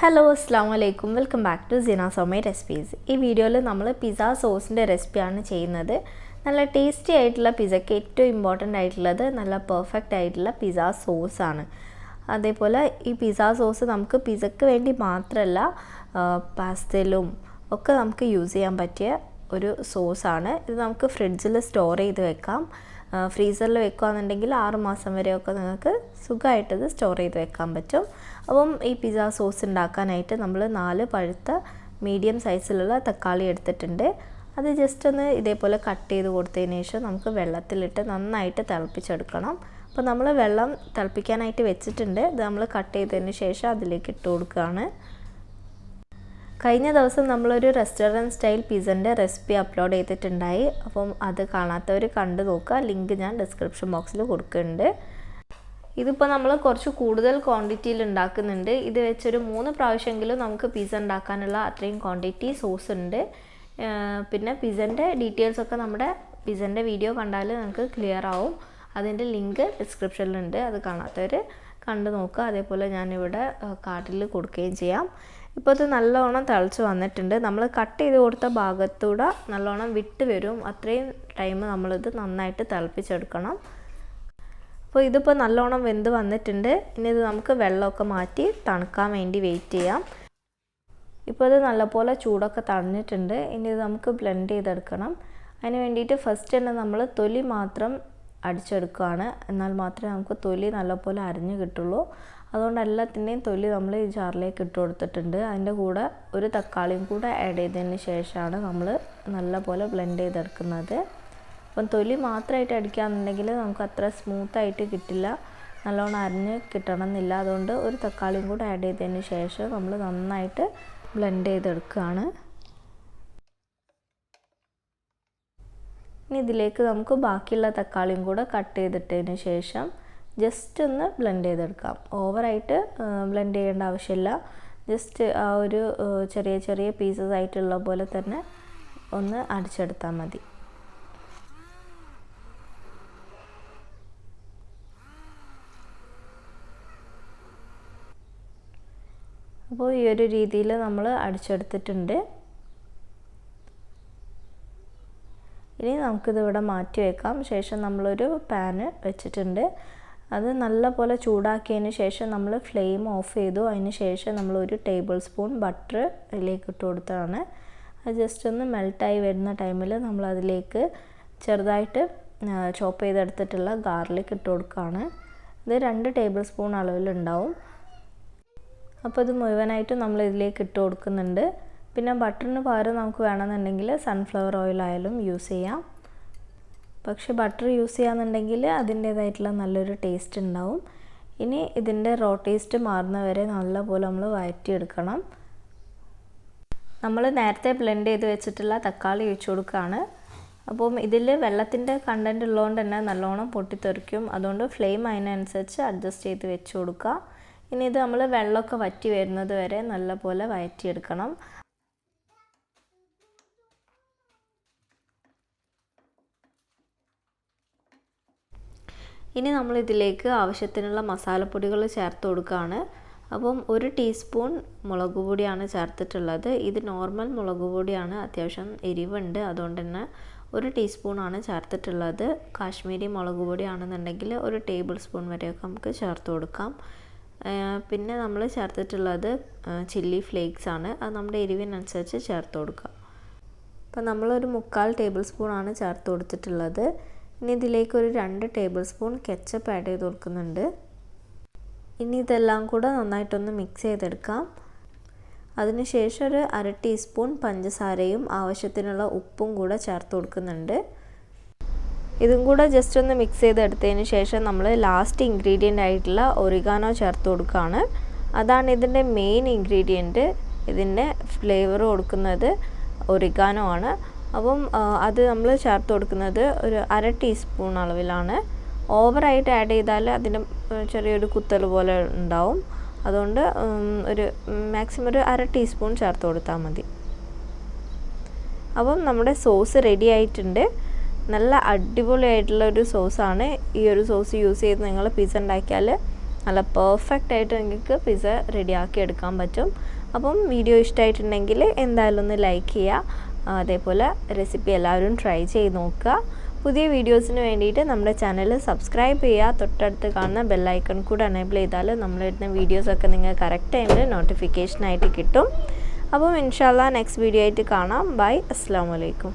Hello അസ്സലാമു അലൈക്കും welcome back to Zeena recipes. ഈ വീഡിയോയിൽ നമ്മൾ പിസ്സ സോസിൻ്റെ റെസിപ്പിയാണ് ചെയ്യുന്നത്. നല്ല ടേസ്റ്റി ആയിട്ടുള്ള പിസ്സയ്ക്ക് ഏറ്റവും ഇമ്പോർട്ടൻ്റ് ആയിട്ടുള്ളത് നല്ല പെർഫെക്റ്റ് ആയിട്ടുള്ള പിസ്സ സോസാണ്. അതേപോലെ ഈ പിസ്സ സോസ് നമുക്ക് പിസ്സയ്ക്ക് വേണ്ടി മാത്രമല്ല പാസ്തയിലും ഒക്കെ നമുക്ക് യൂസ് ചെയ്യാൻ പറ്റിയ ഒരു സോസാണ്. ഇത് നമുക്ക് ഫ്രിഡ്ജിൽ സ്റ്റോർ ചെയ്ത് വെക്കാം. ഫ്രീസറിൽ വെക്കുകയാണെന്നുണ്ടെങ്കിൽ 6 മാസം വരെയൊക്കെ നിങ്ങൾക്ക് സുഖമായിട്ട് ഇത് സ്റ്റോർ ചെയ്ത് വെക്കാൻ പറ്റും. അപ്പം ഈ പിസ്സ സോസ് ഉണ്ടാക്കാനായിട്ട് നമ്മൾ 4 പഴുത്ത മീഡിയം സൈസിലുള്ള തക്കാളി എടുത്തിട്ടുണ്ട്. അത് ജസ്റ്റ് ഒന്ന് ഇതേപോലെ കട്ട് ചെയ്ത് കൊടുത്തതിന് ശേഷം നമുക്ക് വെള്ളത്തിലിട്ട് നന്നായിട്ട് തിളപ്പിച്ചെടുക്കണം. അപ്പോൾ നമ്മൾ വെള്ളം തിളപ്പിക്കാനായിട്ട് വെച്ചിട്ടുണ്ട്. ഇത് നമ്മൾ കട്ട് ചെയ്തതിന് ശേഷം അതിലേക്ക് ഇട്ട് കൊടുക്കുകയാണ്. കഴിഞ്ഞ ദിവസം നമ്മളൊരു റെസ്റ്റോറൻറ്റ് സ്റ്റൈൽ പിസ്സൻ്റെ റെസിപ്പി അപ്ലോഡ് ചെയ്തിട്ടുണ്ടായി. അപ്പം അത് കാണാത്തവർ കണ്ടു നോക്കുക. ലിങ്ക് ഞാൻ ഡിസ്ക്രിപ്ഷൻ ബോക്സിൽ കൊടുക്കുന്നുണ്ട്. ഇതിപ്പോൾ നമ്മൾ കുറച്ച് കൂടുതൽ ക്വാണ്ടിറ്റിയിൽ ഉണ്ടാക്കുന്നുണ്ട്. ഇത് വെച്ചൊരു 3 പ്രാവശ്യമെങ്കിലും നമുക്ക് പിസ്സ ഉണ്ടാക്കാനുള്ള അത്രയും ക്വാണ്ടിറ്റി സോസ് ഉണ്ട്. പിന്നെ പിസ്സൻ്റെ ഡീറ്റെയിൽസൊക്കെ നമ്മുടെ പിസ്സൻ്റെ വീഡിയോ കണ്ടാൽ നമുക്ക് ക്ലിയർ ആവും. അതിൻ്റെ ലിങ്ക് ഡിസ്ക്രിപ്ഷനിലുണ്ട്. അത് കാണാത്തവർ കണ്ടു നോക്കുക. അതേപോലെ ഞാനിവിടെ കാർഡിൽ കൊടുക്കുകയും ചെയ്യാം. ഇപ്പോൾ ഇത് നല്ലോണം തിളച്ച് വന്നിട്ടുണ്ട്. നമ്മൾ കട്ട് ചെയ്ത് കൊടുത്ത ഭാഗത്തൂടെ നല്ലോണം വിട്ട് വരും. അത്രയും ടൈം നമ്മളിത് നന്നായിട്ട് തിളപ്പിച്ചെടുക്കണം. അപ്പോൾ ഇതിപ്പോൾ നല്ലോണം വെന്ത് വന്നിട്ടുണ്ട്. ഇനി ഇത് നമുക്ക് വെള്ളമൊക്കെ മാറ്റി തണുക്കാൻ വേണ്ടി വെയിറ്റ് ചെയ്യാം. ഇപ്പോൾ ഇത് നല്ലപോലെ ചൂടൊക്കെ തണിഞ്ഞിട്ടുണ്ട്. ഇനി ഇത് നമുക്ക് ബ്ലെൻഡ് ചെയ്തെടുക്കണം. അതിന് വേണ്ടിയിട്ട് ഫസ്റ്റ് തന്നെ നമ്മൾ തൊലി മാത്രം അടിച്ചെടുക്കുകയാണ്. എന്നാൽ മാത്രമേ നമുക്ക് തൊലി നല്ലപോലെ അരിഞ്ഞ് കിട്ടുള്ളൂ. അതുകൊണ്ട് എല്ലാത്തിൻ്റെയും തൊലി നമ്മൾ ഈ ജാറിലേക്ക് ഇട്ട് കൊടുത്തിട്ടുണ്ട്. അതിൻ്റെ കൂടെ ഒരു തക്കാളിയും കൂടെ ആഡ് ചെയ്തതിന് ശേഷമാണ് നമ്മൾ നല്ലപോലെ ബ്ലെൻഡ് ചെയ്തെടുക്കുന്നത്. അപ്പം തൊലി മാത്രമായിട്ട് അടിക്കുകയാണെന്നുണ്ടെങ്കിൽ നമുക്ക് അത്ര സ്മൂത്തായിട്ട് കിട്ടില്ല, നല്ലോണം അരിഞ്ഞ് കിട്ടണം എന്നില്ല. അതുകൊണ്ട് ഒരു തക്കാളിയും കൂടെ ആഡ് ചെയ്തതിന് ശേഷം നമ്മൾ നന്നായിട്ട് ബ്ലെൻഡ് ചെയ്തെടുക്കുകയാണ്. ഇനി ഇതിലേക്ക് നമുക്ക് ബാക്കിയുള്ള തക്കാളിയും കൂടെ കട്ട് ചെയ്തിട്ടതിന് ശേഷം ജസ്റ്റ് ഒന്ന് ബ്ലെൻഡ് ചെയ്തെടുക്കാം. ഓവറായിട്ട് ബ്ലെൻഡ് ചെയ്യേണ്ട ആവശ്യമില്ല. ജസ്റ്റ് ആ ഒരു ചെറിയ ചെറിയ പീസസ് ആയിട്ടുള്ള പോലെ തന്നെ ഒന്ന് അടിച്ചെടുത്താൽ മതി. അപ്പോൾ ഈ ഒരു രീതിയിൽ നമ്മൾ അടിച്ചെടുത്തിട്ടുണ്ട്. ഇനി നമുക്കിതിവിടെ മാറ്റി വെക്കാം. ശേഷം നമ്മളൊരു പാന് വെച്ചിട്ടുണ്ട്. അത് നല്ലപോലെ ചൂടാക്കിയതിന് ശേഷം നമ്മൾ ഫ്ലെയിം ഓഫ് ചെയ്തു. അതിന് ശേഷം നമ്മൾ 1 ടേബിൾ സ്പൂൺ ബട്ടർ അതിലേക്ക് ഇട്ട് കൊടുത്തതാണ്. അത് ജസ്റ്റ് ഒന്ന് മെൽട്ടായി വരുന്ന ടൈമിൽ നമ്മൾ അതിലേക്ക് ചെറുതായിട്ട് ചോപ്പ് ചെയ്തെടുത്തിട്ടുള്ള ഗാർലിക് ഇട്ട് കൊടുക്കുകയാണ്. ഇത് 2 ടേബിൾ സ്പൂൺ അളവിലുണ്ടാവും. അപ്പോൾ ഇത് മുഴുവനായിട്ട് നമ്മൾ ഇതിലേക്ക് ഇട്ട് കൊടുക്കുന്നുണ്ട്. പിന്നെ ബട്ടറിന് പകരം നമുക്ക് വേണമെന്നുണ്ടെങ്കിൽ സൺഫ്ലവർ ഓയിൽ ആയാലും യൂസ് ചെയ്യാം. പക്ഷേ ബട്ടർ യൂസ് ചെയ്യാന്നുണ്ടെങ്കിൽ അതിൻ്റേതായിട്ടുള്ള നല്ലൊരു ടേസ്റ്റ് ഉണ്ടാവും. ഇനി ഇതിൻ്റെ റോ ടേസ്റ്റ് മാറുന്നവരെ നല്ലപോലെ നമ്മൾ വഴറ്റിയെടുക്കണം. നമ്മൾ നേരത്തെ ബ്ലെൻഡ് ചെയ്ത് വെച്ചിട്ടുള്ള തക്കാളി ഒഴിച്ചു കൊടുക്കുകയാണ്. അപ്പം ഇതിൽ വെള്ളത്തിൻ്റെ കണ്ടൻറ്റ് ഉള്ളതുകൊണ്ട് തന്നെ നല്ലോണം പൊട്ടിത്തെറിക്കും. അതുകൊണ്ട് ഫ്ലെയിം അതിനനുസരിച്ച് അഡ്ജസ്റ്റ് ചെയ്ത് വെച്ച് കൊടുക്കുക. ഇനി ഇത് നമ്മൾ വെള്ളമൊക്കെ വറ്റി വരുന്നത് വരെ നല്ലപോലെ വഴറ്റിയെടുക്കണം. ഇനി നമ്മൾ ഇതിലേക്ക് ആവശ്യത്തിനുള്ള മസാലപ്പൊടികൾ ചേർത്ത് കൊടുക്കുകയാണ്. അപ്പം 1 ടീസ്പൂൺ മുളക് പൊടിയാണ് ചേർത്തിട്ടുള്ളത്. ഇത് നോർമൽ മുളക് പൊടിയാണ്, അത്യാവശ്യം എരിവുണ്ട്. അതുകൊണ്ട് തന്നെ 1 ടീസ്പൂണാണ് ചേർത്തിട്ടുള്ളത്. കാശ്മീരി മുളക് പൊടിയാണെന്നുണ്ടെങ്കിൽ 1 ടേബിൾ സ്പൂൺ വരെയൊക്കെ നമുക്ക് ചേർത്ത് കൊടുക്കാം. പിന്നെ നമ്മൾ ചേർത്തിട്ടുള്ളത് ചില്ലി ഫ്ലേക്സ് ആണ്. അത് നമ്മുടെ എരിവിനനുസരിച്ച് ചേർത്ത് കൊടുക്കാം. അപ്പം നമ്മളൊരു 3/4 ടേബിൾ സ്പൂണാണ് ചേർത്ത് കൊടുത്തിട്ടുള്ളത്. ഇനി ഇതിലേക്ക് ഒരു 2 ടേബിൾ സ്പൂൺ കെച്ചപ്പ് ആഡ് ചെയ്ത് കൊടുക്കുന്നുണ്ട്. ഇനി ഇതെല്ലാം കൂടെ നന്നായിട്ടൊന്ന് മിക്സ് ചെയ്തെടുക്കാം. അതിനുശേഷം ഒരു 1/2 ടീസ്പൂൺ പഞ്ചസാരയും ആവശ്യത്തിനുള്ള ഉപ്പും കൂടെ ചേർത്ത് കൊടുക്കുന്നുണ്ട്. ഇതും കൂടെ ജസ്റ്റ് ഒന്ന് മിക്സ് ചെയ്തെടുത്തതിന് ശേഷം നമ്മൾ ലാസ്റ്റ് ഇൻഗ്രീഡിയൻ്റ് ആയിട്ടുള്ള ഒറിഗാനോ ചേർത്ത് കൊടുക്കുകയാണ്. അതാണ് ഇതിൻ്റെ മെയിൻ ഇൻഗ്രീഡിയൻറ്റ്. ഇതിൻ്റെ ഫ്ലേവർ കൊടുക്കുന്നത് ഒറിഗാനോ ആണ്. അപ്പം അത് നമ്മൾ ചേർത്ത് കൊടുക്കുന്നത് ഒരു 1/2 ടീസ്പൂൺ അളവിലാണ്. ഓവറായിട്ട് ആഡ് ചെയ്താൽ അതിന് ചെറിയൊരു കുത്തൽ പോലെ ഉണ്ടാവും. അതുകൊണ്ട് ഒരു മാക്സിമം ഒരു 1/2 ടീസ്പൂൺ ചേർത്ത് കൊടുത്താൽ മതി. അപ്പം നമ്മുടെ സോസ് റെഡി ആയിട്ടുണ്ട്. നല്ല അടിപൊളിയായിട്ടുള്ളൊരു സോസാണ്. ഈ ഒരു സോസ് യൂസ് ചെയ്ത് നിങ്ങൾ പിസ്സ ഉണ്ടാക്കിയാൽ നല്ല പെർഫെക്റ്റ് ആയിട്ട് നിങ്ങൾക്ക് പിസ്സ റെഡിയാക്കി എടുക്കാൻ പറ്റും. അപ്പം വീഡിയോ ഇഷ്ടമായിട്ടുണ്ടെങ്കിൽ എന്തായാലും ഒന്ന് ലൈക്ക് ചെയ്യുക. അതേപോലെ റെസിപ്പി എല്ലാവരും ട്രൈ ചെയ്ത് നോക്കുക. പുതിയ വീഡിയോസിന് വേണ്ടിയിട്ട് നമ്മുടെ ചാനൽ സബ്സ്ക്രൈബ് ചെയ്യുക. തൊട്ടടുത്ത് കാണുന്ന ബെല്ലൈക്കൺ കൂടെ എനേബിൾ ചെയ്താൽ നമ്മളിടുന്ന വീഡിയോസൊക്കെ നിങ്ങൾക്ക് കറക്റ്റ് ടൈമിൽ നോട്ടിഫിക്കേഷനായിട്ട് കിട്ടും. അപ്പം ഇൻഷാല്ലാ നെക്സ്റ്റ് വീഡിയോ ആയിട്ട് കാണാം. ബൈ. അസ്സലാമു അലൈക്കും.